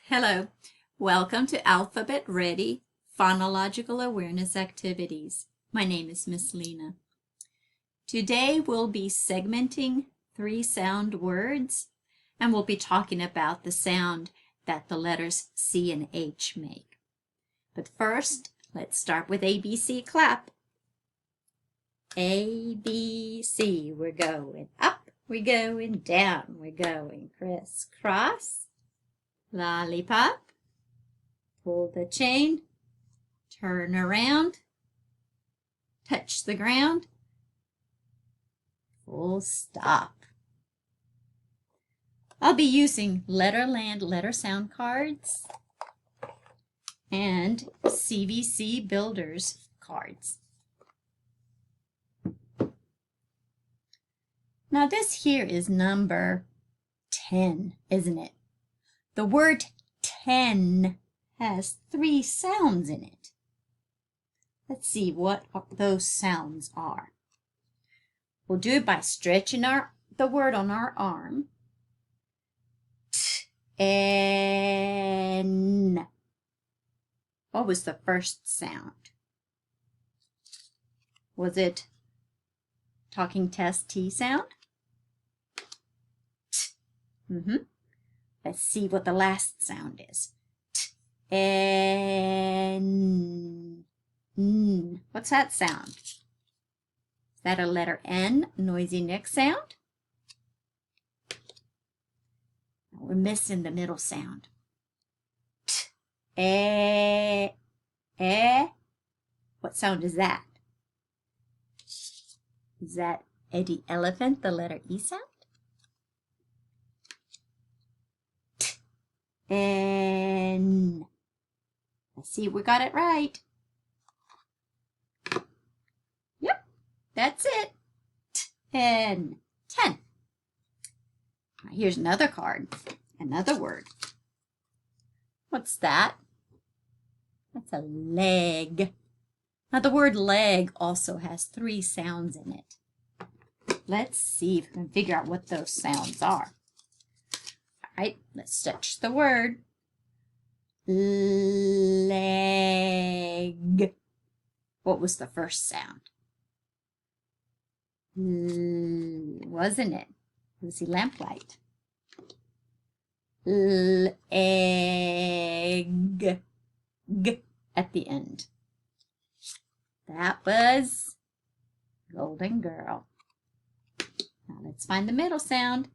Hello, welcome to Alphabet Ready Phonological Awareness Activities. My name is Miss Lena. Today we'll be segmenting 3 sound words and we'll be talking about the sound that the letters C and H make. But first, let's start with ABC clap. A, B, C, we're going up, we're going down, we're going crisscross. Lollipop, pull the chain, turn around, touch the ground, full stop. I'll be using Letterland letter sound cards and CVC Builders cards. Now this here is number 10, isn't it? The word 10 has 3 sounds in it. Let's see what those sounds are. We'll do it by stretching the word on our arm. N. What was the first sound? Was it talking test T sound? Let's see what the last sound is. N. What's that sound? Is that a letter N, noisy neck sound? We're missing the middle sound. What sound is that? Is that Eddie Elephant, the letter E sound? N. Let's see if we got it right. Yep, that's it. 10. 10. Here's another card, another word. What's that? That's a leg. Now the word leg also has 3 sounds in it. Let's see if we can figure out what those sounds are. All right, let's stretch the word. Leg. What was the first sound? Wasn't it? Let's see, lamplight. Egg. G at the end. That was Golden Girl. Now let's find the middle sound.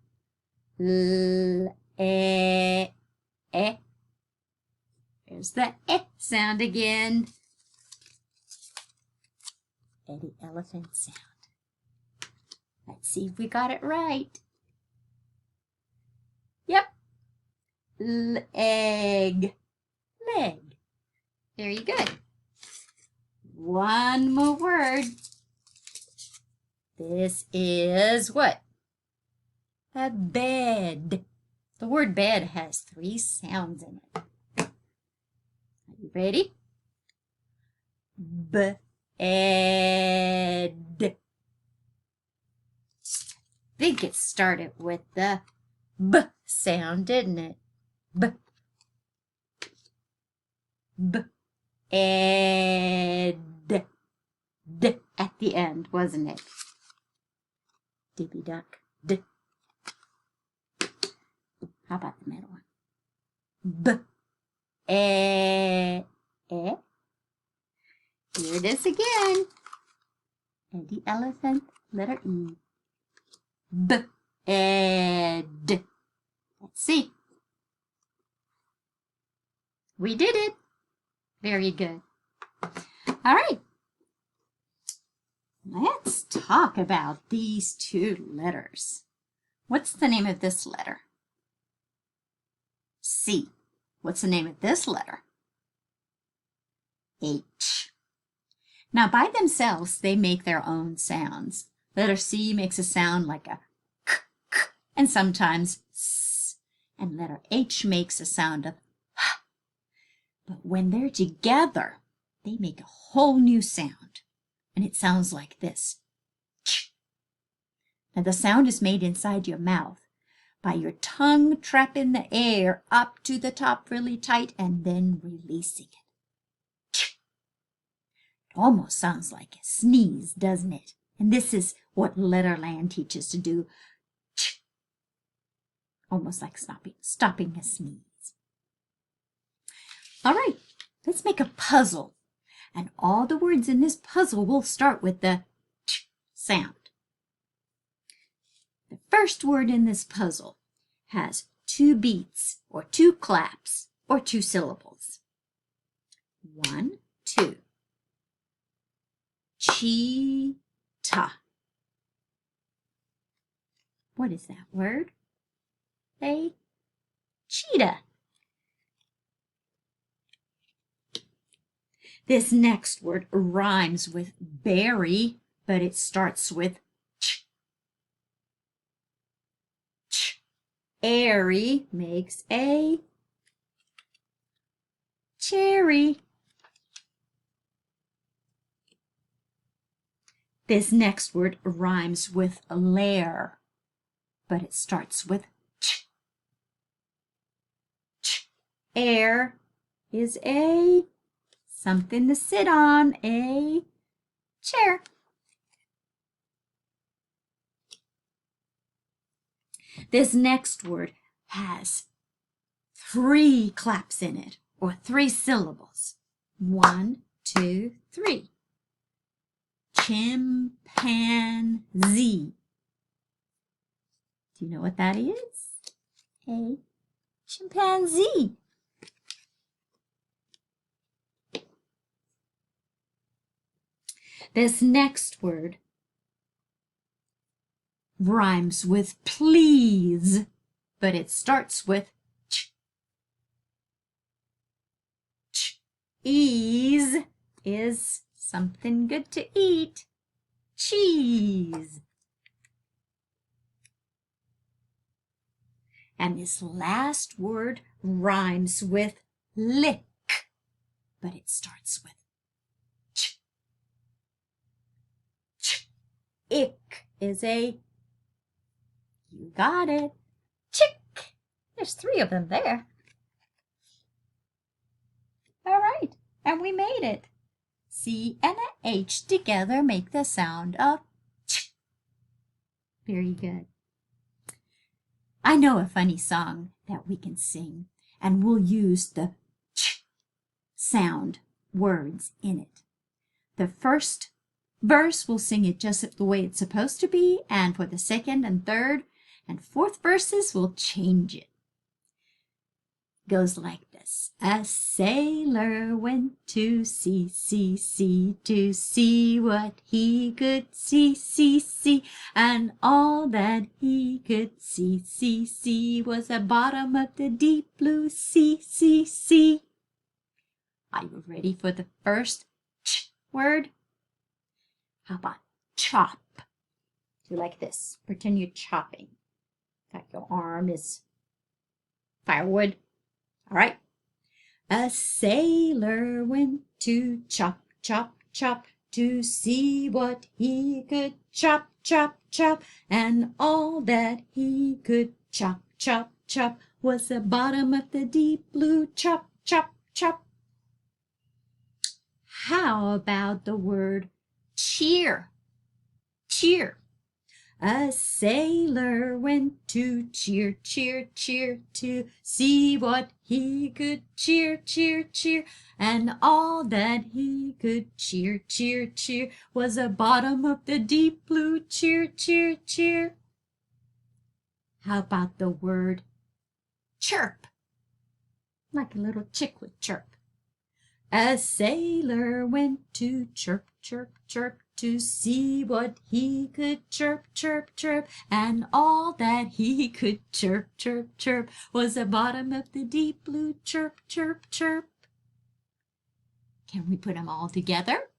There's the sound again. Eddie Elephant sound. Let's see if we got it right. Yep. Leg. Leg. Very good. One more word. This is what? A bed. The word bed has 3 sounds in it. Are you ready? B-ed. I think it started with the B sound, didn't it? B. B-ed. D at the end, wasn't it? Dippy duck. D. How about the middle one? B-e-e. Here it is again. Eddie Elephant, letter E. B-ed. Let's see. We did it. Very good. All right. Let's talk about these 2 letters. What's the name of this letter? C. What's the name of this letter? H. Now, by themselves, they make their own sounds. Letter C makes a sound like a k, k, and sometimes s. And letter H makes a sound of h. But when they're together, they make a whole new sound. And it sounds like this. Ch. Now, the sound is made inside your mouth, by your tongue trapping the air up to the top really tight and then releasing it. It almost sounds like a sneeze, doesn't it? And this is what Letterland teaches to do. Almost like stopping a sneeze. All right, let's make a puzzle. And all the words in this puzzle will start with the ch sound. The first word in this puzzle has 2 beats or 2 claps or 2 syllables. 1, 2. Cheetah. What is that word? A cheetah. This next word rhymes with berry, but it starts with ch. Ch. Airy makes a cherry. This next word rhymes with lair, but it starts with ch. Ch. Air is a something to sit on, a chair. This next word has 3 claps in it, or 3 syllables. 1, 2, 3. Chimpanzee. Do you know what that is? A chimpanzee. This next word rhymes with please, but it starts with ch. Ch. Ease is something good to eat. Cheese. And this last word rhymes with lick, but it starts with ch. Ch. Ick is a, you got it, chick. There's 3 of them there. All right, and we made it. C and a H together make the sound of ch. Very good. I know a funny song that we can sing, and we'll use the ch sound words in it. The first verse, we'll sing it just the way it's supposed to be, and for the second and third and fourth verses, we'll change it. It goes like this. A sailor went to sea to see what he could see, and all that he could see was the bottom of the deep blue sea. Are you ready for the first ch word? How about chop? Do like this. Pretend you're chopping. Like your arm is firewood. All right. A sailor went to chop to see what he could chop, and all that he could chop was the bottom of the deep blue chop. How about the word cheer? A sailor went to cheer to see what he could cheer, and all that he could cheer was the bottom of the deep blue cheer. How about the word chirp? Like a little chick would chirp. A sailor went to chirp to see what he could chirp, and all that he could chirp was the bottom of the deep blue chirp. Can we put them all together?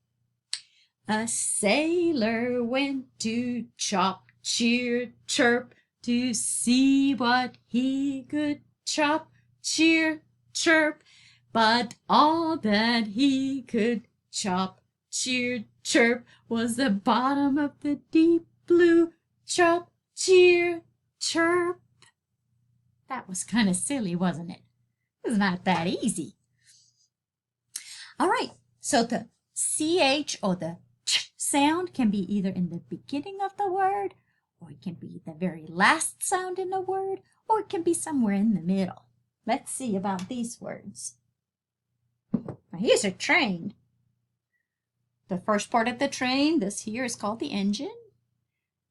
A sailor went to chop, chirp to see what he could chop, chirp, but all that he could chop, chirp was the bottom of the deep blue chop, chirp. That was kind of silly, wasn't it? It's not that easy. All right, so the CH or the ch sound can be either in the beginning of the word, or it can be the very last sound in the word, or it can be somewhere in the middle. Let's see about these words. Now here's a train. The first part of the train, this here, is called the engine.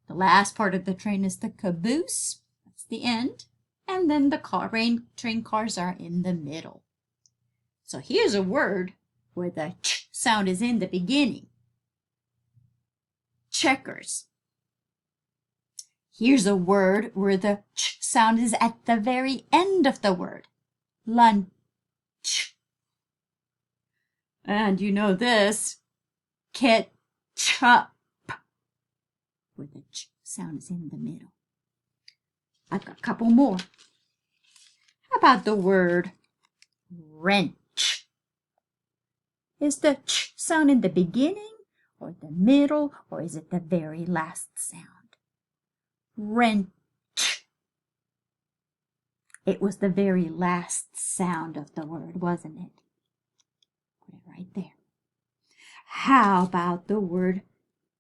The last part of the train is the caboose. That's the end. And then the train cars are in the middle. So here's a word where the ch sound is in the beginning. Checkers. Here's a word where the ch sound is at the very end of the word. Lunch. And you know this, ketchup, where the ch sound is in the middle. I've got a couple more. How about the word wrench? Is the ch sound in the beginning, or the middle, or is it the very last sound? Wrench. It was the very last sound of the word, wasn't it? Put it right there. How about the word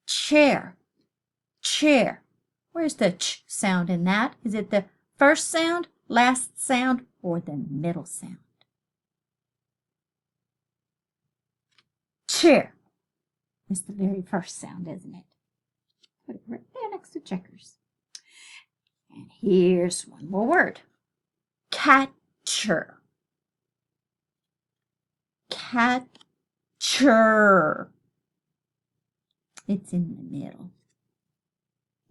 chair? Chair. Where's the ch sound in that? Is it the first sound, last sound, or the middle sound? Chair is the very first sound, isn't it? Put it right there next to checkers. And here's one more word. Catcher. Catcher. It's in the middle.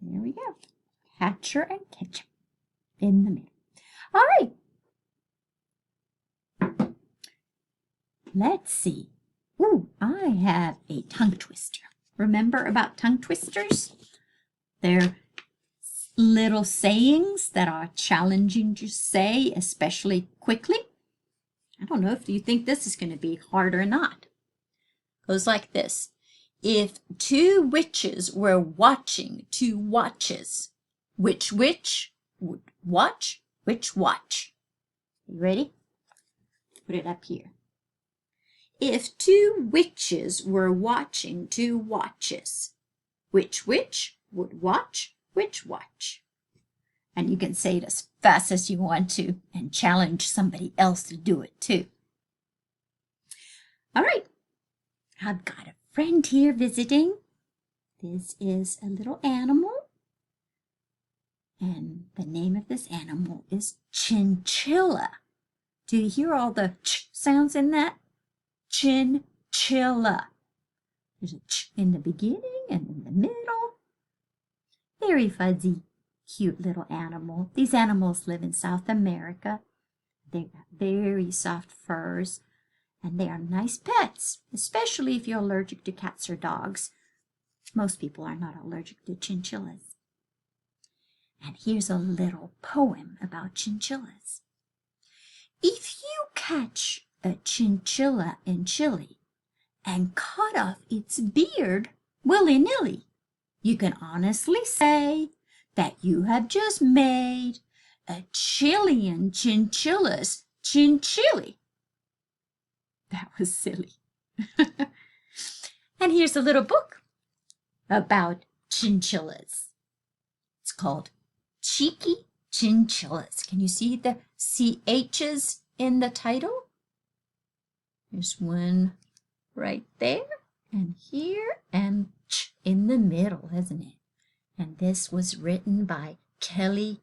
There we go. Catcher and ketchup in the middle. All right. Let's see. Ooh, I have a tongue twister. Remember about tongue twisters? They're little sayings that are challenging to say, especially quickly. I don't know if you think this is going to be hard or not. It goes like this. If two witches were watching two watches, which witch would watch which watch? You ready? Put it up here. If two witches were watching two watches, which witch would watch which watch? And you can say it as fast as you want to and challenge somebody else to do it too. All right, I've got a friend here visiting. This is a little animal. And the name of this animal is chinchilla. Do you hear all the ch sounds in that? Chinchilla. There's a ch in the beginning and in the middle. Very fuzzy, cute little animal. These animals live in South America. They've got very soft furs, and they are nice pets, especially if you're allergic to cats or dogs. Most people are not allergic to chinchillas. And here's a little poem about chinchillas. If you catch a chinchilla in Chile and cut off its beard willy-nilly, you can honestly say that you have just made a Chilean chinchilla's chinchilli. That was silly. And here's a little book about chinchillas. It's called Cheeky Chinchillas. Can you see the CH's in the title? There's one right there and here and ch in the middle, isn't it? And this was written by Kelly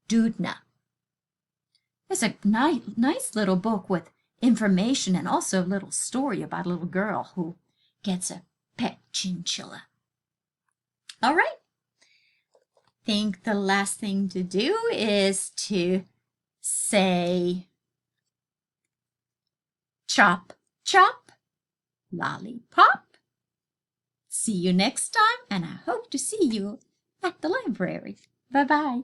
Dudna. It's a nice little book with information and also a little story about a little girl who gets a pet chinchilla. All right. I think the last thing to do is to say chop, chop, lollipop. See you next time, and I hope to see you at the library. Bye-bye.